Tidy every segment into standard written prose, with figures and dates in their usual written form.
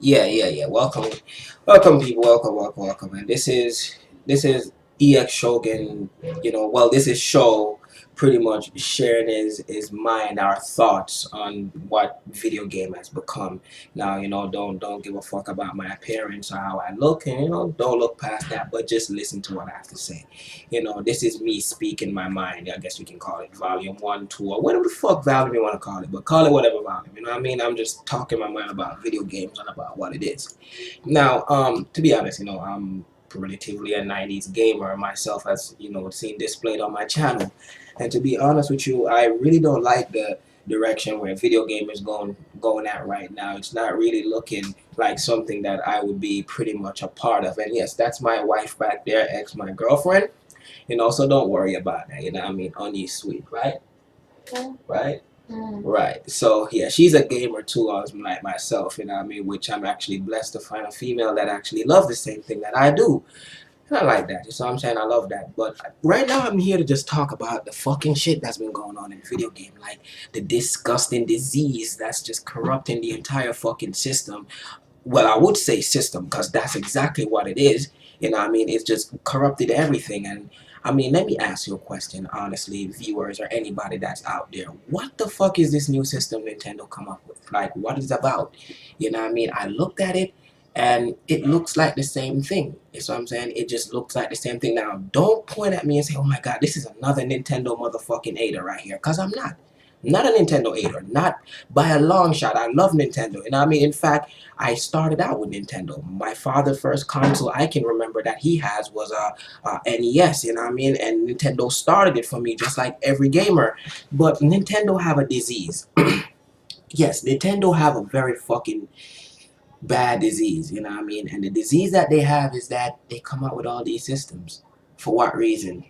Yeah. Welcome, people. Welcome. And this is EX Shogun. This is Show pretty much sharing his mind, our thoughts on what video game has become. Now, don't give a fuck about my appearance or how I look, and don't look past that, but just listen to what I have to say. This is me speaking my mind. I guess we can call it volume one, two, or whatever the fuck volume you want to call it, but call it whatever volume. You know what I mean? I'm just talking my mind about video games and about what it is. Now, to be honest, I'm relatively a 90s gamer myself, as seen displayed on my channel. And to be honest with you, I really don't like the direction where video game is going at right now. It's not really looking like something that I would be pretty much a part of. And yes, that's my wife back there, ex my girlfriend. So don't worry about that. You know what I mean? Honey sweet, right? Yeah. Right? Right. So yeah, she's a gamer too, as like myself, you know what I mean, which I'm actually blessed to find a female that actually loves the same thing that I do. And I like that. So I'm saying I love that. But right now I'm here to just talk about the fucking shit that's been going on in video game. Like the disgusting disease that's just corrupting the entire fucking system. Well, I would say system because that's exactly what it is. You know what I mean? It's just corrupted everything. And I mean, let me ask you a question, honestly, viewers or anybody that's out there. What the fuck is this new system Nintendo come up with? Like, what is it about? You know what I mean? I looked at it and it looks like the same thing. You know what I'm saying? It just looks like the same thing. Now, don't point at me and say, oh my God, this is another Nintendo motherfucking Ada right here. Because I'm not. Not a Nintendo hater, not by a long shot. I love Nintendo. And I mean, in fact, I started out with Nintendo. My father's first console I can remember that he has was a NES, you know what I mean? And Nintendo started it for me, just like every gamer. But Nintendo have a disease. Yes, Nintendo have a very fucking bad disease, you know what I mean? And the disease that they have is that they come out with all these systems. For what reason?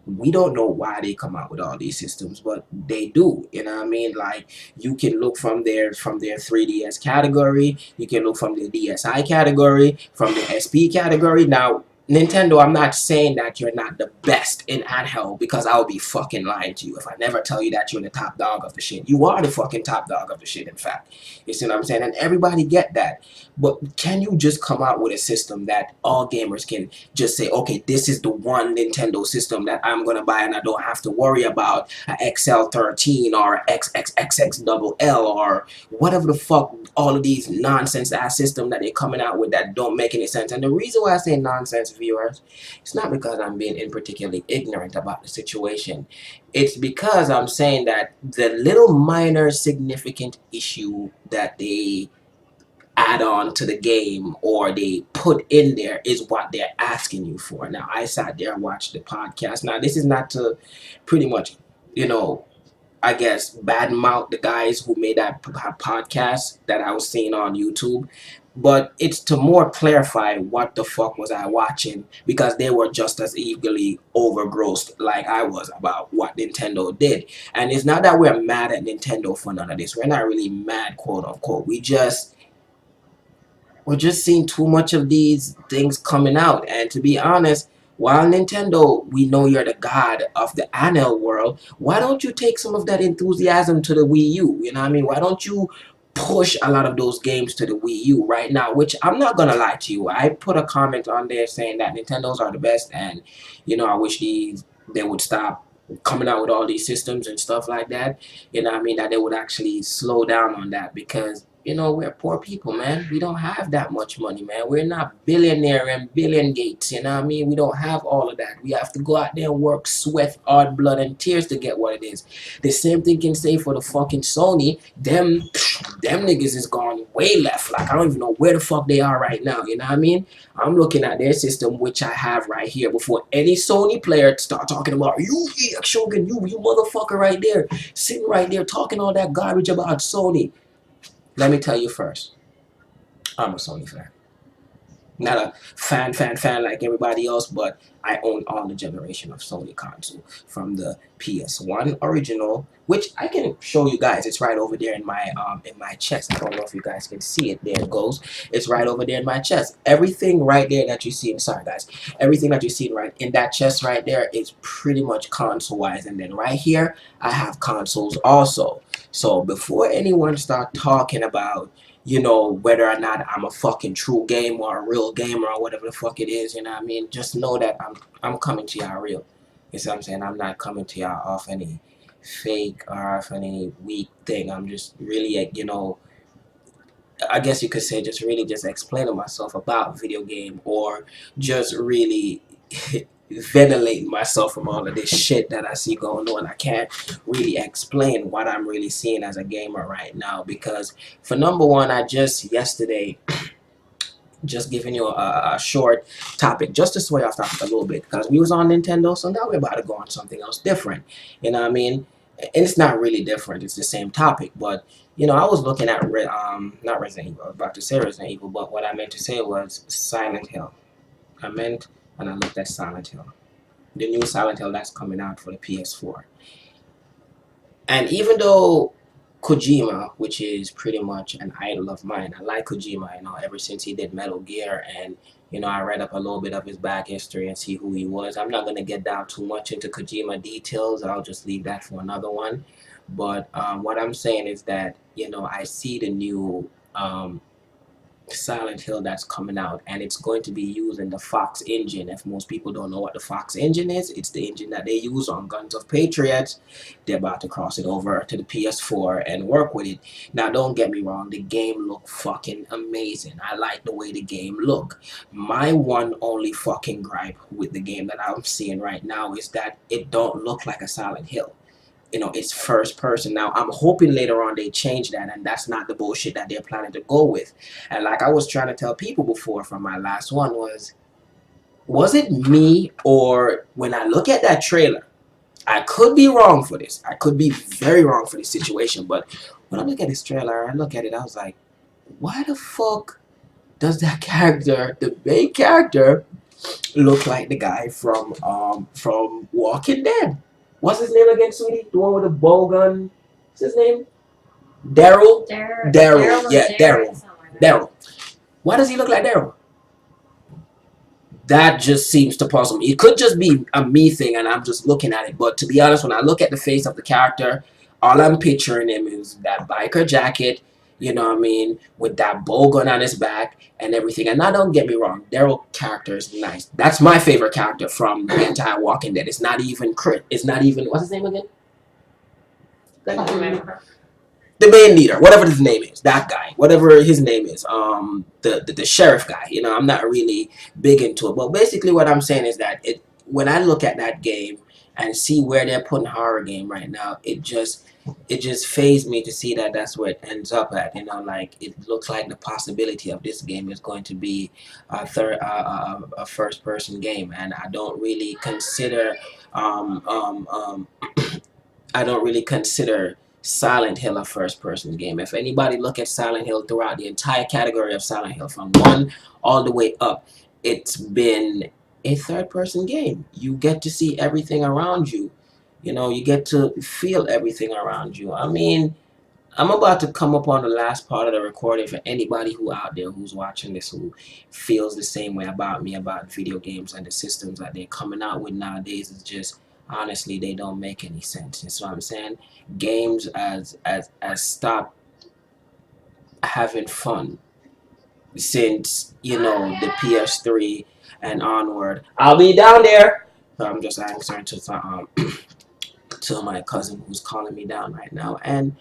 We don't know why they come out with all these systems, but they do. You know what I mean? Like you can look from their 3DS category, you can look from the DSi category, from the SP category. Now, Nintendo, I'm not saying that you're not the best in handheld because I would be fucking lying to you if I never tell you that you're the top dog of the shit. You are the fucking top dog of the shit, in fact. You see what I'm saying? And everybody get that. But can you just come out with a system that all gamers can just say, okay, this is the one Nintendo system that I'm gonna buy, and I don't have to worry about a XL13 or XXXXLL or whatever the fuck all of these nonsense ass system that they're coming out with that don't make any sense. And the reason why I say nonsense, viewers, it's not because I'm being in particularly ignorant about the situation. It's because I'm saying that the little minor significant issue that they add on to the game or they put in there is what they're asking you for. Now, I sat there and watched the podcast. Now, this is not to pretty much, you know, I guess, badmouth the guys who made that podcast that I was seeing on YouTube. But it's to more clarify what the fuck was I watching because they were just as eagerly overgrossed like I was about what Nintendo did. And it's not that we're mad at Nintendo for none of this. We're not really mad, quote unquote. We're just seeing too much of these things coming out. And to be honest, while Nintendo, we know you're the god of the handheld world, why don't you take some of that enthusiasm to the Wii U? You know what I mean? Why don't you push a lot of those games to the Wii U right now? Which I'm not gonna lie to you, I put a comment on there saying that Nintendos are the best, and I wish they would stop coming out with all these systems and stuff like that. You know what I mean? That they would actually slow down on that because we're poor people, man. We don't have that much money, man. We're not billionaire and billion gates, you know what I mean? We don't have all of that. We have to go out there and work, sweat, hard blood, and tears to get what it is. The same thing can say for the fucking Sony. Them niggas is gone way left. Like, I don't even know where the fuck they are right now, you know what I mean? I'm looking at their system, which I have right here, before any Sony player start talking about, you Shogun, you motherfucker right there, sitting right there talking all that garbage about Sony. Let me tell you first, I'm a Sony fan. Not a fan like everybody else, but I own all the generation of Sony console. From the PS1 original, which I can show you guys. It's right over there in my chest. I don't know if you guys can see it. There it goes. It's right over there in my chest. Everything right there that you see, sorry guys, everything that you see right in that chest right there is pretty much console-wise. And then right here, I have consoles also. So before anyone start talking about you know, whether or not I'm a fucking true gamer or a real gamer or whatever the fuck it is, you know what I mean? Just know that I'm coming to y'all real. You see what I'm saying? I'm not coming to y'all off any fake or off any weak thing. I'm just really, you know, I guess you could say just really just explaining myself about video game, or just really ventilating myself from all of this shit that I see going on. I can't really explain what I'm really seeing as a gamer right now, because for number one, I just yesterday, just giving you a short topic, just to sway off topic a little bit, because we was on Nintendo, so now we're about to go on something else different. You know what I mean? And it's not really different; it's the same topic. But you know, I was looking at not Resident Evil. I was about to say Resident Evil, but what I meant to say was Silent Hill. I meant, and I looked at Silent Hill, the new Silent Hill that's coming out for the PS4. And even though Kojima, which is pretty much an idol of mine, I like Kojima, you know, ever since he did Metal Gear, and you know, I read up a little bit of his back history and see who he was. I'm not gonna get down too much into Kojima details. I'll just leave that for another one. But what I'm saying is that, you know, I see the new Silent Hill that's coming out, and it's going to be using the Fox engine. If most people don't know what the Fox engine is, it's the engine that they use on Guns of Patriots. They're about to cross it over to the PS4 and work with it. Now, don't get me wrong, the game look fucking amazing. I like the way the game look. My one only fucking gripe with the game that I'm seeing right now is that it don't look like a Silent Hill. You know, it's first person. Now I'm hoping later on they change that, and that's not the bullshit that they're planning to go with. And like I was trying to tell people before from my last one, was it me, or when I look at that trailer, I could be wrong for this, I could be very wrong for this situation, but when I look at this trailer, I look at it, I was like, why the fuck does that character, the main character, look like the guy from Walking Dead? What's his name again, sweetie? The one with the bow gun. What's his name? Daryl? Daryl. Yeah, Daryl. Daryl. Why does he look like Daryl? That just seems to puzzle me. It could just be a me thing and I'm just looking at it. But to be honest, when I look at the face of the character, all I'm picturing him is that biker jacket, you know what I mean, with that bow gun on his back and everything. And now don't get me wrong, Daryl character is nice. That's my favorite character from the entire Walking Dead. It's not even Crit. It's not even, what's his name again? The main leader, whatever his name is, that guy, whatever his name is, the sheriff guy. You know, I'm not really big into it, but basically what I'm saying is that when I look at that game and see where they're putting horror game right now, it just fazed me to see that that's where it ends up at. You know, like it looks like the possibility of this game is going to be a first person game, and I don't really consider um, um, um, I don't really consider Silent Hill a first person game. If anybody look at Silent Hill throughout the entire category of Silent Hill from 1 all the way up, it's been a third person game. You get to see everything around you. You know, you get to feel everything around you. I mean, I'm about to come up on the last part of the recording for anybody who out there who's watching this who feels the same way about me about video games and the systems that they're coming out with nowadays. Is just honestly, they don't make any sense. You know what I'm saying? Games as stopped having fun since, you know, the PS3 and onward. I'll be down there. I'm just answering to my cousin who's calling me down right now. And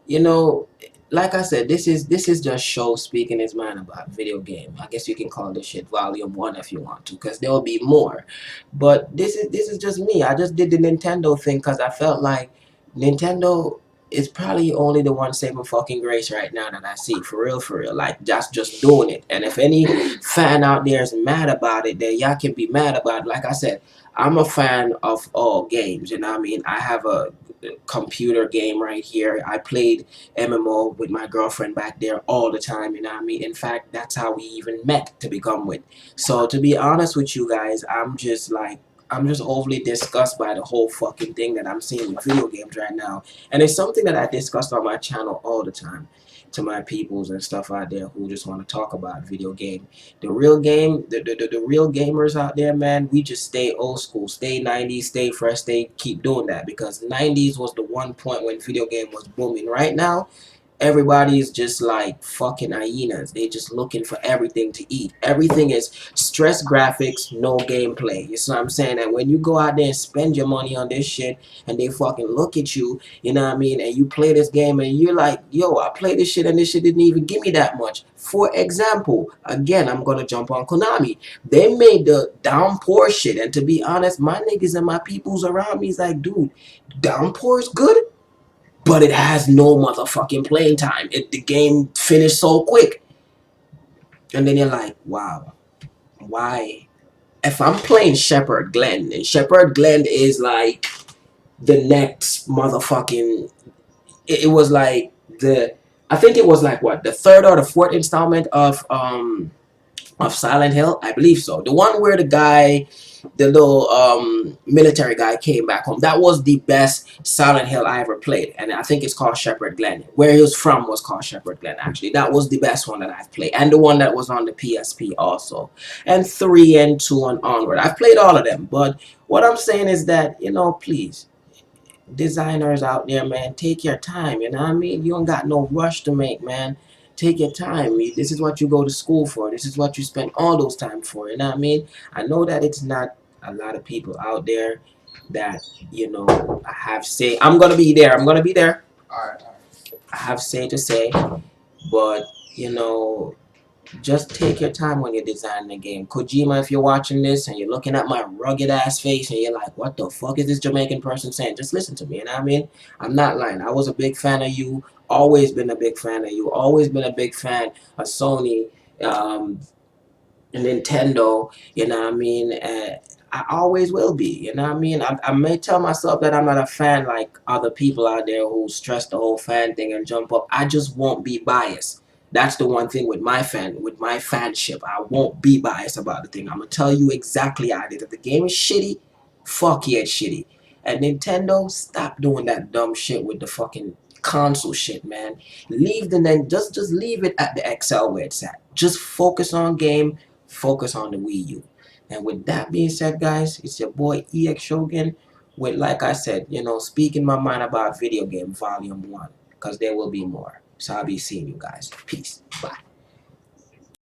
you know, like I said, this is just Sho speaking his mind about video game. I guess you can call this shit vol1 if you want to, because there will be more. But this is just me. I just did the Nintendo thing because I felt like Nintendo is probably only the one saving fucking grace right now that I see, for real, for real. Like just doing it. And if any fan out there is mad about it, then y'all can be mad about it. Like I said, I'm a fan of all games. You know what I mean? I have a computer game right here. I played MMO with my girlfriend back there all the time, you know what I mean? In fact, that's how we even met to become with. So to be honest with you guys, I'm just overly disgusted by the whole fucking thing that I'm seeing with video games right now. And it's something that I discuss on my channel all the time to my peoples and stuff out there who just want to talk about video game. The real game, the real gamers out there, man, we just stay old school, stay 90s, stay fresh, stay keep doing that, because 90s was the one point when video game was booming. Right now, Everybody's just like fucking hyenas. They just looking for everything to eat. Everything is stress graphics, no gameplay. You see what I'm saying? And when you go out there and spend your money on this shit and they fucking look at you, you know what I mean? And you play this game and you're like, yo, I played this shit and this shit didn't even give me that much. For example, again, I'm gonna jump on Konami. They made the downpour shit. And to be honest, my niggas and my peoples around me is like, dude, downpour is good, but it has no motherfucking playing time. The game finished so quick. And then you're like, wow, why? If I'm playing Shepherd Glen, and Shepherd Glen is like the next motherfucking, it was like I think it was like what, the third or the fourth installment of Silent Hill, I believe so. The one where the little military guy came back home. That was the best Silent Hill I ever played, and I think it's called Shepherd Glen. Where he was from was called Shepherd Glen. Actually, that was the best one that I've played, and the one that was on the PSP also. And 3 and 2 and onward, I've played all of them. But what I'm saying is that, please, designers out there, man, take your time. You know what I mean? You don't got no rush to make, man. Take your time. This is what you go to school for. This is what you spend all those time for. You know what I mean? I know that it's not a lot of people out there that, have say. I'm gonna be there. I'm gonna be there. All right. I have say to say, but just take your time when you're designing the game. Kojima, if you're watching this and you're looking at my rugged ass face and you're like, what the fuck is this Jamaican person saying? Just listen to me, you know what I mean? I'm not lying. I was a big fan of you. Always been a big fan of you. Always been a big fan of Sony, Nintendo, you know what I mean? I always will be, you know what I mean? I may tell myself that I'm not a fan like other people out there who stress the whole fan thing and jump up. I just won't be biased. That's the one thing with my fanship. I won't be biased about the thing. I'm gonna tell you exactly how it is. If the game is shitty, fuck yeah, it's shitty. And Nintendo, stop doing that dumb shit with the fucking console shit, man. Just leave it at the XL where it's at. Just focus on game, focus on the Wii U. And with that being said, guys, it's your boy EX Shogun with, like I said, speaking my mind about video game volume 1, because there will be more. So I'll be seeing you guys. Peace. Bye.